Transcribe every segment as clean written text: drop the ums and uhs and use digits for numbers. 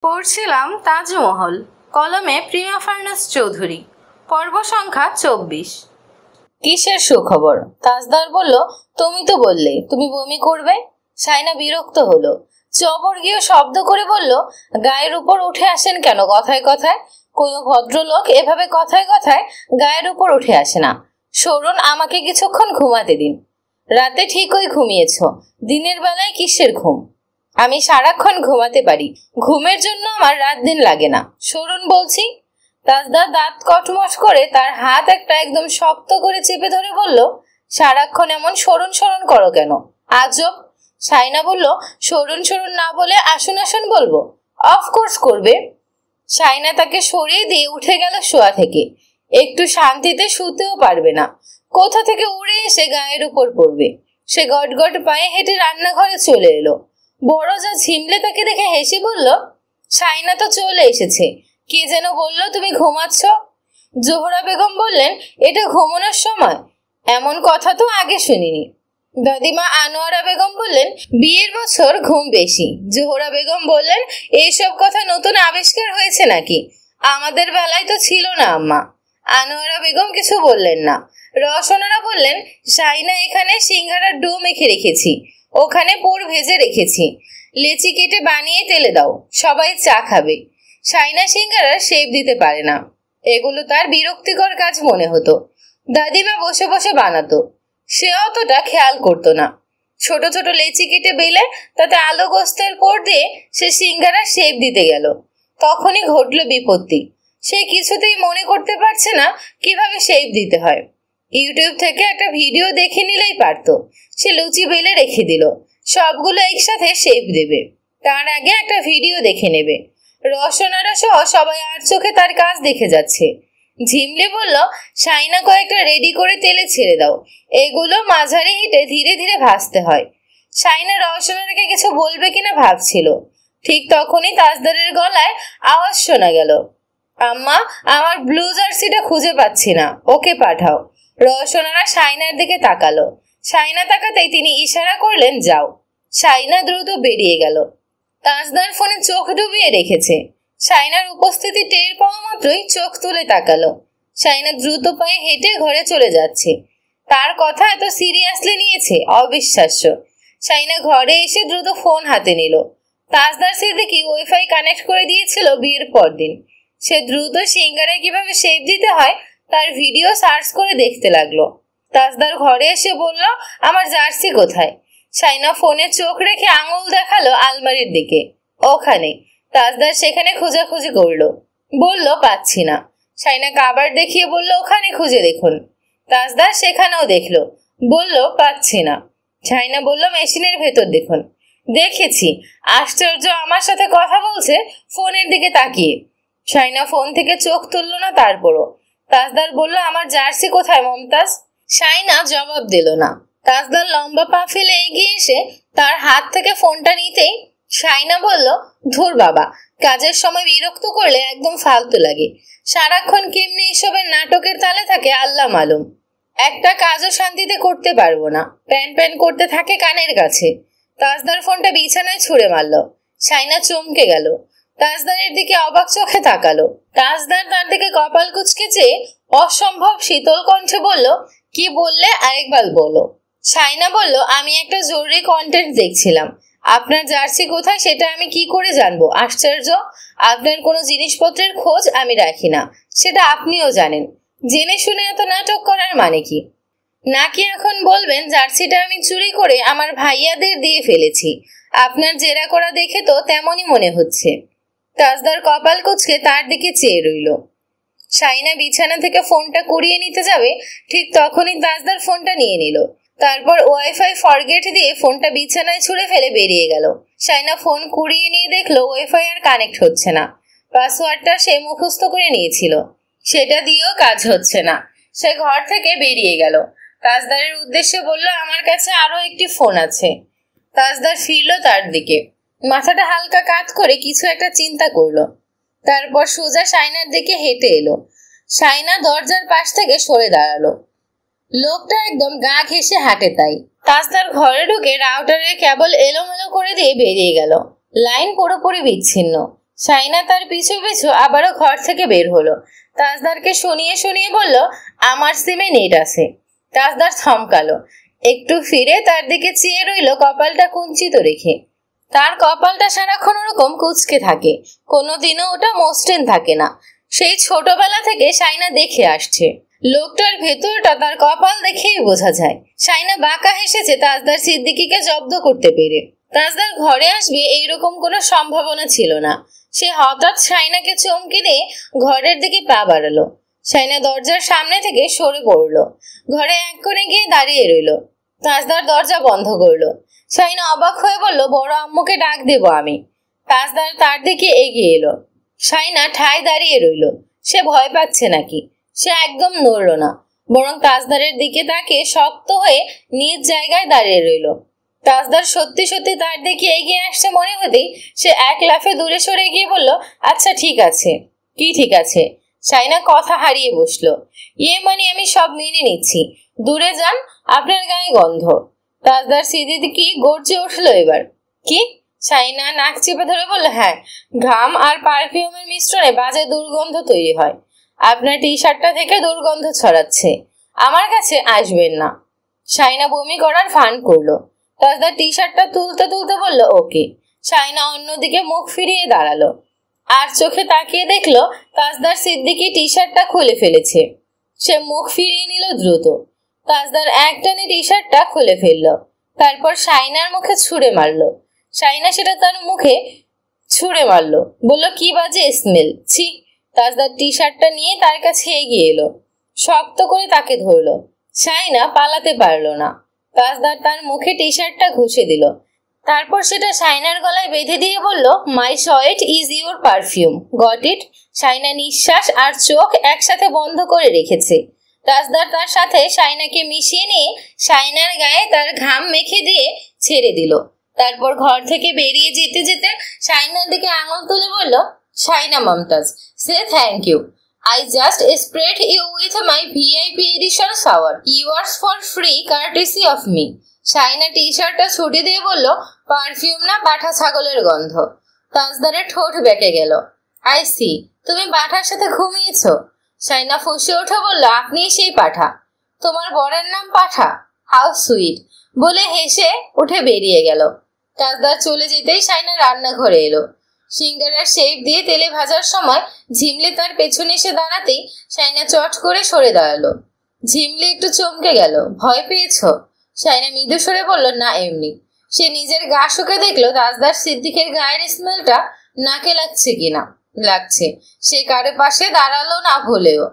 পড়ছিলাম তাজমহল, কলমে প্রিয়া ফার্নাস চৌধুরী, পর্ব সংখ্যা 24। কিসের সুখবর? তাজদার বলল, তুমি তো বললে তুমি বমি করবে। সাইনা বিরক্ত হলো, চবর্গীয় শব্দ করে বলল, গায়ের উপর উঠে আসেন কেন কথায় কথায়? কোনো ভদ্রলোক এভাবে কথায় কথায় গায়ের উপর উঠে আসে না। সরুন, আমাকে কিছুক্ষণ ঘুমাতে দিন। রাতে ঠিকই ঘুমিয়েছ, দিনের বেলায় কিসের ঘুম? আমি সারাক্ষণ ঘুমাতে পারি, ঘুমের জন্য আমার রাত দিন লাগে না। সরুন বলছি। তাজদা দাঁত কটমট করে তার হাত একটা একদম শক্ত করে চেপে ধরে বলল, সারাক্ষণ এমন সরুন সরুন করো কেন? আজব। সাইনা বলল, সরুন সরুন না বলে আসুন আসুন বলবো? অফকোর্স করবে। সাইনা তাকে সরিয়ে দিয়ে উঠে গেল শোয়া থেকে। একটু শান্তিতে শুতেও পারবে না, কোথা থেকে উড়ে এসে গায়ের উপর পড়বে। সে গটগট পায়ে হেঁটে রান্নাঘরে চলে এলো। বড় যা ঝিমলে তাকে দেখে হেসে বলল, সাইনা তো চলে এসেছে। কে যেন বলল তুমি ঘুমাচ্ছ? জোহরা বেগম বললেন, এটা ঘুমানোর সময়? এমন কথা তো আগে শুনিনি। দাদিমা আনোয়ারা বেগম বললেন, বিয়ের বছর ঘুম বেশি। জোহরা বেগম বললেন, এইসব কথা নতুন আবিষ্কার হয়েছে নাকি? আমাদের বেলায় তো ছিল না আম্মা। আনোয়ারা বেগম কিছু বললেন না। রওশনারা বললেন, সাইনা এখানে সিঙ্গারার ডো মেখে রেখেছি, ওখানে পোড় ভেজে রেখেছি, লেচি কেটে বানিয়ে তেলে দাও, সবাই চা খাবে। সাইনা সিঙ্গারার শেপ দিতে পারে না, এগুলো তার বিরক্তিকর কাজ মনে হতো। দাদিমা বসে বসে বানাতো, সে অতটা খেয়াল করতো না। ছোট ছোট লেচি কেটে বেলে তাতে আলু গোস্তের পোড় দিয়ে সে সিঙ্গারার শেপ দিতে গেল। তখনই ঘটলো বিপত্তি। সে কিছুতেই মনে করতে পারছে না কিভাবে শেপ দিতে হয়। ইউটিউব থেকে একটা ভিডিও দেখে নিলেই পারতো। সে লুচি বেলে রেখে দিল, সবগুলো একসাথে শেপ দেবে, তার আগে একটা ভিডিও দেখে নেবে। রওশনারা সহ সবাই আর চোখে তার কাজ দেখে যাচ্ছে। ঝিমলি বলল, সাইনা কয়েকটা রেডি করে তেলে ছেড়ে দাও, এগুলো মাঝারি হিটে ধীরে ধীরে ভাজতে হয়। সাইনা রওশনারাকে কিছু বলবে কিনা ভাবছিল, ঠিক তখনই তাজদারের গলায় আওয়াজ শোনা গেল, আম্মা, আমার ব্লু জার্সিটা খুঁজে পাচ্ছি না, ওকে পাঠাও। রওশনারা সাইনার দিকে তাকালো। সাইনা তাকাতেই তিনি ইশারা করলেন, যাও। সাইনা দ্রুত বেরিয়ে গেল। তাজদার ফোনে চোখ ডুবিয়ে রেখেছে। সাইনার উপস্থিতি টের পাওয়া মাত্রই চোখ তুলে তাকালো। সাইনা দ্রুত পায়ে হেঁটে ঘরে চলে যাচ্ছে। তার কথা এত সিরিয়াসলি নিয়েছে, অবিশ্বাস্য। সাইনা ঘরে এসে দ্রুত ফোন হাতে নিল। তাজদার সিদ্দিকী ওয়াইফাই কানেক্ট করে দিয়েছিল বিয়ের পরদিন। সে দ্রুত সিঙ্গারায় কিভাবে শেপ দিতে হয় তার ভিডিও সার্চ করে দেখতে লাগলো। তাজদার ঘরে এসে বলল, আমার জার্সি কোথায়? সাইনা ফোনে চোখ রেখে আঙুল দেখালো আলমারির দিকে। ওখানে। তাজদার সেখানে খোঁজাখুঁজি করলো, বলল, পাচ্ছি না। সাইনা কাবার দেখিয়ে বলল, ওখানে খুঁজে দেখুন। তাজদার সেখানেও দেখলো, বলল, পাচ্ছি না। সাইনা বলল, মেশিনের ভেতর দেখুন। দেখেছি। আশ্চর্য, আমার সাথে কথা বলছে ফোনের দিকে তাকিয়ে। সাইনা ফোন থেকে চোখ তুলল না তারপরও। তাজদার বলল, আমার জার্সি কোথায় মমতাজ? সাইনা জবাব দিল না। তাজদার লম্বা পা ফেলে এগিয়ে এসে তার হাত থেকে ফোনটা নিতেই সাইনা বলল, ধুর বাবা, কাজের সময় বিরক্ত করলে একদম ফালতু লাগে। সারাক্ষণ কেমনি এসবের নাটকের তালে থাকে আল্লাহ মালুম। একটা কাজও শান্তিতে করতে পারবো না, প্যান প্যান করতে থাকে কানের কাছে। তাজদার ফোনটা বিছানায় ছুঁড়ে মারল। সাইনা চমকে গেল, তাজদারের দিকে অবাক চোখে তাকালো। তাজদার তার দিকে কপাল কুঁচকে চেয়ে অসম্ভব শীতল কণ্ঠে বলল, কি বললে, আরেকবার বলো। সাইনা বলল, আমি একটা জরুরি কন্টেন্ট দেখছিলাম। আপনার জার্সি কোথায় সেটা আমি কি করে জানবো? আশ্চর্য, আপনার কোনো জিনিসপত্রের খোঁজ আমি রাখি না, সেটা আপনিও জানেন। জেনে শুনে এত নাটক করার মানে কি? নাকি এখন বলবেন জার্সিটা আমি চুরি করে আমার ভাইয়াদের দিয়ে ফেলেছি? আপনার জেরা করা দেখে তো তেমনই মনে হচ্ছে। তাজদার কপাল কুঁচকে তার দিকে চেয়ে রইল। সাইনা বিছানা থেকে ফোনটা কুড়িয়ে নিতে যাবে, ঠিক তখনই তাজদার ফোনটা নিয়ে নিল। তারপর ওয়াইফাই ফরগেট দিয়ে ফোনটা বিছানায় ছুঁড়ে ফেলে বেরিয়ে গেল। সাইনা ফোন কুড়িয়ে নিয়ে দেখলো ওয়াইফাই আর কানেক্ট হচ্ছে না। পাসওয়ার্ডটা সে মুখস্থ করে নিয়েছিল, সেটা দিয়েও কাজ হচ্ছে না। সে ঘর থেকে বেরিয়ে গেল। তাজদারের উদ্দেশ্যে বলল, আমার কাছে আরো একটি ফোন আছে। তাজদার ফিরল তার দিকে, মাথাটা হালকা কাত করে কিছু একটা চিন্তা করলো। তারপর সোজা সাইনার দিকে হেঁটে এলো। সাইনা দরজার পাশ থেকে সরে দাঁড়ালো। লোকটা একদম গা ঘেঁষে হাঁটে তাই। তাজদার ঘরে ঢুকে রাউটারের কেবল এলোমেলো করে দিয়ে বেরিয়ে গেল। লাইন পুরোপুরি বিচ্ছিন্ন। শাইনা তার পিছু পিছু আবারও ঘর থেকে বের হলো। তাজদারকে শুনিয়ে শুনিয়ে বলল, আমার সিমে নেট আছে। তাজদার থমকালো, একটু ফিরে তার দিকে চেয়ে রইল কপালটা কুঞ্চিত রেখে। তার কপালটা সারাক্ষণ ওরকম কুঁচকে থাকে, কোনোদিনও ওটা মসৃণ থাকে না। সেই ছোটবেলা থেকে শাইনা দেখে আসছে। লোকটার ভেতরটা তার কপাল দেখেই বোঝা যায়। শাইনা বাঁকা হেসেছে তাজদার সিদ্দিকীকে জব্দ করতে পেরে। তাজদার ঘরে আসবে এইরকম কোনো সম্ভাবনা ছিল না। সে হঠাৎ শাইনাকে চমকে দিয়ে ঘরের দিকে পা বাড়ালো। শাইনা দরজার সামনে থেকে সরে পড়লো, ঘরে এক কোণে গিয়ে দাঁড়িয়ে রইল। তাজদার দরজা বন্ধ করলো। শাইনা অবাক হয়ে বলল, বড় আম্মুকে ডাক দেব আমি। তাজদার তার দিকে এগিয়ে এলো। শাইনা ঠায় দাঁড়িয়ে রইল। সে ভয় পাচ্ছে নাকি? সে একদম নড়ল না, বরং তাজদারের দিকে তাকিয়ে শক্ত হয়ে নিজ জায়গায় দাঁড়িয়ে রইল। তাজদার সত্যি সত্যি তার দিকে এগিয়ে আসছে মনে হতেই সে এক লাফে দূরে সরে গিয়ে বলল, আচ্ছা ঠিক আছে। কি ঠিক আছে? শাইনা কথা হারিয়ে বসলো। মানে আমি সব মেনে নিচ্ছি, দূরে যান, আপনার গায়ে গন্ধ। তাজদার সিদ্দিকী গর্জে উঠলো এবার। কি? শাইনা নাক চেপে ধরে বলল, হ্যাঁ, ঘাম আর পারফিউমের মিশ্রণে বাজে দুর্গন্ধ তৈরি হয়। আপনার টি শার্টটা থেকে দুর্গন্ধ ছড়াচ্ছে, আমার কাছে আসবেন না। শাইনা বমি করার ফান করলো। তাজদার টি শার্টটা তুলতে তুলতে বলল, ওকে। শাইনা অন্যদিকে মুখ ফিরিয়ে দাঁড়ালো আর চোখে তাকিয়ে দেখলো তাজদার সিদ্দিকী টি শার্টটা খুলে ফেলেছে। সে মুখ ফিরিয়ে নিল দ্রুত। তাজদার একটানে টি শার্টটা খুলে ফেললো, তারপর শাইনার মুখে ছুঁড়ে মারলো। শাইনা সেটা তার মুখে ছুঁড়ে মারলো, বলল, কি বাজে স্মেল, ছি। তাজদার টি শার্টটা নিয়ে তার কাছে এগিয়ে এলো, শক্ত করে তাকে ধরলো। শাইনা পালাতে পারলো না। তাজদার তার মুখে টি শার্টটা ঘষে দিল, তারপর সেটা শাইনার গলায় বেঁধে দিয়ে বলল, my sweat is your perfume, got it. Shaina নিঃশ্বাস আর চোখ একসাথে বন্ধ করে রেখেছে। তাজদার তার সাথে শাইনাকে মিশিয়ে নিয়ে শাইনার গায়ে তার ঘাম মেখে দিয়ে ছেড়ে দিল। তারপর ঘর থেকে বেরিয়ে যেতে যেতে শাইনার দিকে আঙুল তুলে বলল, শাইনা মমতাজ, সে thank you. I just sprayed you with my VIP edition shower. Yours for free courtesy of me. Shaina টি শার্টটা ছুটি দিয়ে বলল, পারফিউম না, পাঠা ছাগলের গন্ধ। তাজদারের ঠোঁট বেঁকে গেল। আই সি, তুমি পাঠার সাথে ঘুমিয়েছ? শাইনা ফুঁসে উঠে বলল, আপনি সেই পাঠা? তোমার বরের নাম পাঠা? হাউ সুইট, বলে হেসে উঠে বেরিয়ে গেল। তাজদার চলে যেতেই শাইনা রান্নাঘরে এলো। সিঙ্গারার শেপ দিয়ে তেলে ভাজার সময় ঝিমলি তার পেছনে এসে দাঁড়াতেই শাইনা চট করে সরে দাঁড়ালো। ঝিমলি একটু চমকে গেল। ভয় পেয়েছ? শাইনা মৃদু সরে বলল, না, এমনি। সে নিজের গা শুকে দেখলো তাজদার সিদ্দিকের গায়ের স্মেলটা নাকে লাগছে কিনা। লাগছে। সে কারো পাশে দাঁড়ালো না ভুলেও।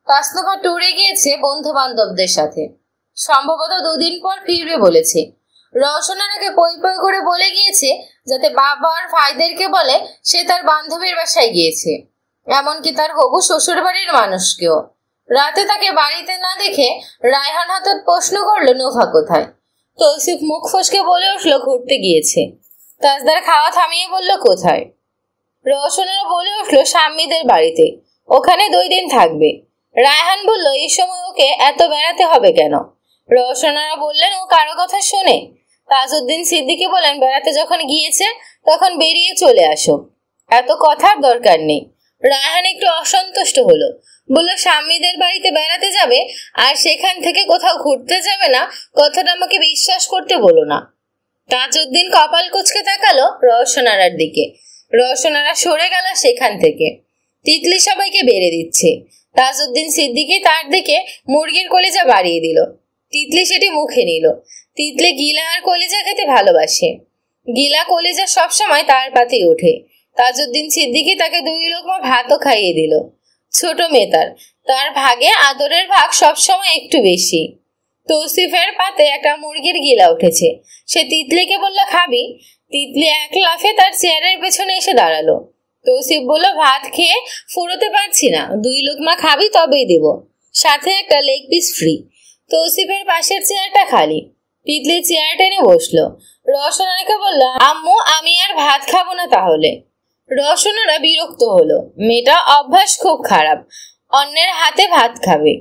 তাসনুভা ট্যুরে গিয়েছে বন্ধু বান্ধবদের সাথে, সম্ভবত 2 দিন পর ফিরবে বলেছে। রওশনারাকে পই পই করে বলে গিয়েছে যাতে বাবা আর ভাইদেরকে বলে সে তার বান্ধবীর বাসায় গিয়েছে, এমনকি তার হবু শ্বশুর বাড়ির মানুষকেও। রাতে তাকে বাড়িতে না দেখে রায়হান হাতত প্রশ্ন করলো, নোভা কোথায়? তৌসিফ মুখ ফসকে বলে উঠলো, ঘুরতে গিয়েছে। তাজদার খাওয়া থামিয়ে বলল, কোথায়? রওশনারা বলে উঠলো, শাম্মীদের বাড়িতে, ওখানে 2 দিন থাকবে। রায়হান বলল, এই সময় ওকে এত বেড়াতে হবে কেন? রওশনারা বললেন, ও কারো কথা শোনে? তাজউদ্দিন সিদ্দিকী বলেন, বেড়াতে যখন গিয়েছে তখন বেরিয়ে চলে আসো, এত কথার দরকার নেই। রায়হান একটু অসন্তুষ্ট হলো, বলল, স্বামীদের বাড়িতে বেড়াতে যাবে আর সেখান থেকে কোথাও ঘুরতে যাবে না, কথাটা আমাকে বিশ্বাস করতে বলো না। তাজউদ্দিন কপাল কুঁচকে তাকালো রওশনারার দিকে। রওশনারা সরে গেল সেখান থেকে। তিতলি সবাইকে বেড়ে দিচ্ছে। তাজউদ্দিন সিদ্দিকী তার দিকে মুরগির কলিজা বাড়িয়ে দিল। তিতলি সেটি মুখে নিল। তিতলি গিলা আর কলিজা খেতে ভালোবাসে। গিলা কলিজা সবসময় তার পাতে ওঠে। তাজউদ্দিন সিদ্দিকী তাকে 2 লোকমা ভাতও খাইয়ে দিল। ছোট মেয়ে তার ভাগে আদরের ভাগ সবসময় একটু বেশি। তৌসিফের পাতে একটা মুরগির গিলা উঠেছে। সে তিতলিকে বলল, খাবি? তিতলি এক লাফে তার চেয়ারের পেছনে এসে দাঁড়ালো। তৌসিফ বলল, ভাত খেয়ে ফুরোতে পারছি না, 2 লোকমা খাবি তবেই দেব, সাথে একটা লেগ পিস ফ্রি। তৌসিফের পাশের চেয়ারটা খালি। তিতলি চেয়ার টেনে বসলো। রওশনারাকে বলল, আম্মু, আমি আর ভাত খাবো না তাহলে। রওশনারা বিরক্ত হলো। মেয়েটা অভ্যাস খুব খারাপ, অন্যের হাতে ভাত খাবে,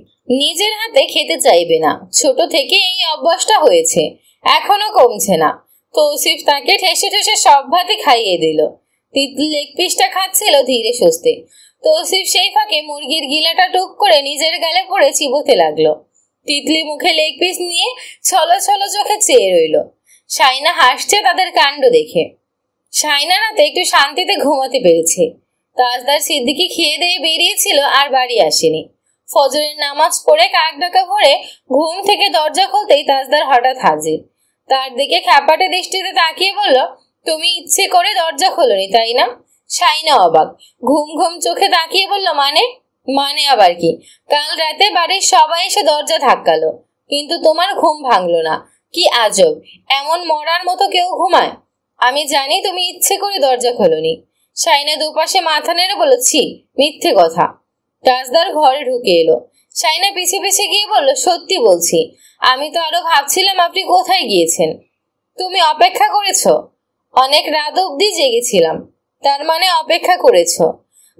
নিজের হাতে খেতে চাইবে না। ছোট থেকে এই অভ্যাসটা হয়েছে, এখনো কমছে না। তৌসিফ তাকে ঠেসে ঠেসে সব ভাতই খাইয়ে দিল। তিতলি লেগ পিসটা খাচ্ছিল ধীরে সুস্থে। তৌসিফ সেই ফাঁকে মুরগির গিলাটা টুক করে নিজের গালে পড়ে চিবোতে লাগলো। তিতলি মুখে লেগ পিস নিয়ে ছলো ছলো চোখে চেয়ে রইল। শাইনা হাসছে তাদের কাণ্ড দেখে। শাইনা রাতে একটু শান্তিতে ঘুমাতে পেরেছে। তাজদার সিদ্দিকি খেয়ে দিয়ে বেরিয়েছিল আর বাড়ি আসেনি। ফজরের নামাজ পড়ে কাক ডাকা ভরে ঘুম থেকে দরজা খুলতেই তাজদার হঠাৎ হাজির। তার দিকে খ্যাপাটে দৃষ্টিতে তাকিয়ে বলল, তুমি ইচ্ছে করে দরজা খোলনি তাই না? শাইনা অবাক, ঘুম ঘুম চোখে তাকিয়ে বলল, মানে আবার কি? কাল রাতে বাড়ির সবাই এসে দরজা ধাক্কালো, কিন্তু তোমার ঘুম ভাঙলো না। কি আজব, এমন মরার মতো কেউ ঘুমায়? আমি জানি তুমি ইচ্ছে করে দরজা খোলনি। শাইনা দুপাশে মাথা নেড়ে বলল, ছি, মিথ্যে কথা। তাজদার ঘরে ঢুকে এলো। শাইনা পিছে পিছে গিয়ে বলল, সত্যি বলছি, আমি তো আরো ভাবছিলাম আপনি কোথায় গিয়েছেন। তুমি অপেক্ষা করেছ? অনেক রাত অবধি জেগেছিলাম। তার মানে অপেক্ষা করেছ?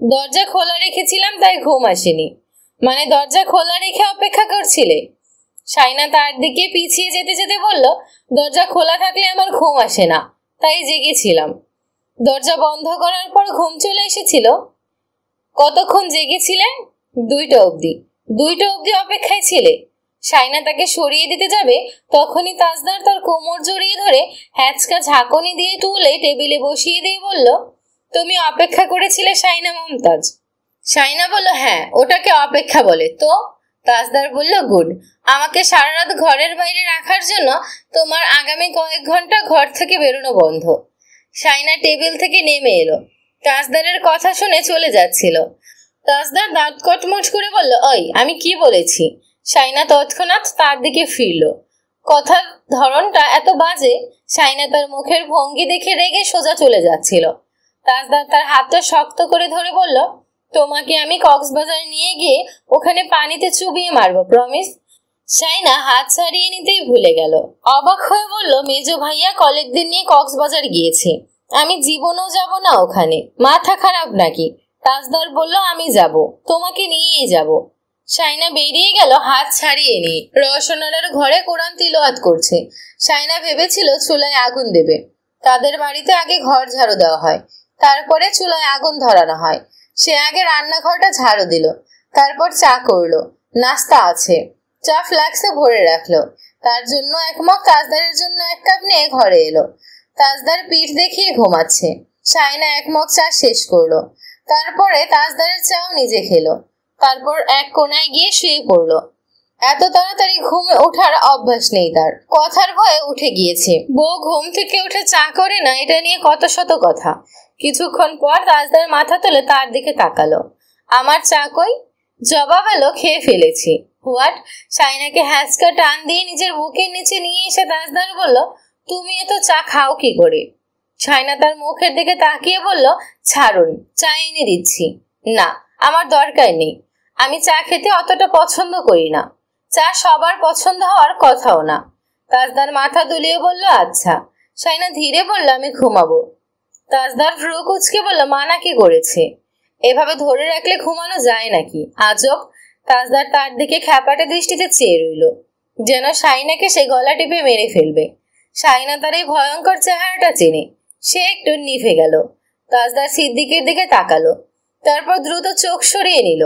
দরজা খোলা রেখেছিলাম তাই ঘুম আসেনি। মানে দরজা খোলা রেখে অপেক্ষা করছিলে? শাইনা তার দিকে পিছিয়ে যেতে যেতে বলল, দরজা খোলা থাকলে আমার ঘুম আসে না, তাই জেগেছিলাম। দরজা বন্ধ করার পর ঘুম চলে এসেছিল? কতক্ষণ জেগেছিলেন? 2টা অবধি। 2টা অবধি অপেক্ষায় ছিলে? শাইনা তাকে সরিয়ে দিতে যাবে, তখনই তাজদার তার কোমর জড়িয়ে ধরে হ্যাচকা ঝাঁকুনি দিয়ে তুলে টেবিলে বসিয়ে দিয়ে বলল, তুমি অপেক্ষা করেছিলে শাইনা মমতাজ? শাইনা বলল, হ্যাঁ, ওটাকে অপেক্ষা বলে তো। তাজদার বলল, গুড। আমাকে সারা রাত ঘরের বাইরে রাখার জন্য তোমার আগামী কয়েক ঘন্টা ঘর থেকে বেরোনো বন্ধ। শাইনা টেবিল থেকে নেমে এলো। তাজদারের কথা শুনে চলে যাচ্ছিল। তাজদার দাঁত কটমট করে বলল, ওই, আমি কি বলেছি? শাইনা তৎক্ষণাৎ তার দিকে ফিরল। কথার ধরনটা এত বাজে, শাইনা তার মুখের ভঙ্গি দেখে রেগে সোজা চলে যাচ্ছিল। তাজদার তার হাতটা শক্ত করে ধরে বলল, তোমাকে আমি কক্সবাজার নিয়ে গিয়ে ওখানে পানিতে চুবিয়ে মারবো, প্রমিস। শাইনা হাত ছাড়িয়ে নিতেই ভুলে গেল। অবাক হয়ে বলল, মেজো ভাইয়া কলেজদের নিয়ে কক্সবাজার গিয়েছে, আমি জীবনেও যাব না ওখানে। মাথা খারাপ নাকি? তাজদার বলল, আমি যাব, তোমাকে নিয়েই যাব। শাইনা বেরিয়ে গেল হাত ছাড়িয়ে নিয়ে। রওশনারার ঘরে কোরআন তিলাওয়াত করছে। শাইনা ভেবেছিল চুলায় আগুন দেবে। তাদের বাড়িতে আগে ঘর ঝাড়ু দেওয়া হয়, তারপরে চুলায় আগুন ধরানো হয়। সে আগে রান্নাঘরটা ঝাড়ু দিল, তারপর চা করলো। নাস্তা আছে, চা ফ্লাক্সে ভরে রাখলো। তার জন্য এক মগ, তাজদারের জন্য 1 কাপ নিয়ে ঘরে এলো। তাজদার পিঠ দেখিয়ে ঘুমাচ্ছে। শাইনা 1 মগ চা শেষ করলো। তারপরে তাজদারের চাও নিজে খেলো। তারপর এক কোনায় গিয়ে শুয়ে পড়লো। এত তাড়াতাড়ি ঘুমে ওঠার অভ্যাস নেই তার, কথার ভয়ে উঠে গিয়েছে। বউ ঘুম থেকে উঠে চা করে না, এটা নিয়ে কত শত কথা। কিছুক্ষণ পর তাজদার মাথা তুলে তার দিকে তাকালো। আমার চা কই? জবাব এলো, খেয়ে ফেলেছি। হোয়াট? শাইনাকে হ্যাচকা টান দিয়ে নিজের বুকের নিচে নিয়ে এসে তাজদার বলল, তুমি এত চা খাও কি করে? শাইনা তার মুখের দিকে তাকিয়ে বলল, ছাড়ুন, চা এনে দিচ্ছি। না, আমার দরকার নেই। আমি চা খেতে অতটা পছন্দ করি না। চা সবার পছন্দ হওয়ার কথাও না। তাজদার মাথা দুলিয়ে বলল, আচ্ছা। শাইনা ধীরে বলল, আমি ঘুমাবো। তাজদার ভ্রু কুচকে বলল, মানা কি করেছে? এভাবে ধরে রাখলে ঘুমানো যায় নাকি? আজব। তাজদার তার দিকে খ্যাপাটে দৃষ্টিতে চেয়ে রইল, যেন শাইনাকে সে গলা টিপে মেরে ফেলবে। শাইনা তার এই ভয়ঙ্কর চেহারাটা চেনে। সে একটু নিভে গেল। তাজদার সিদ্দিকের দিকে তাকালো, তারপর দ্রুত চোখ সরিয়ে নিল।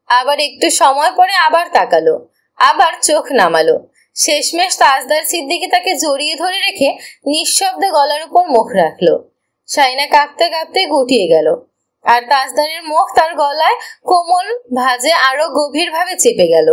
আবার একটু সময় পরে আবার তাকালো, আবার চোখ নামালো। শেষমেশ তাজদার সিদ্দিকি তাকে জড়িয়ে ধরে রেখে নিঃশব্দে গলার উপর মুখ রাখলো। শাইনা কাঁপতে কাঁপতে গুটিয়ে গেল, আর তাজদারের মুখ তার গলায় কোমল ভাঁজে আরো গভীরভাবে চেপে গেল।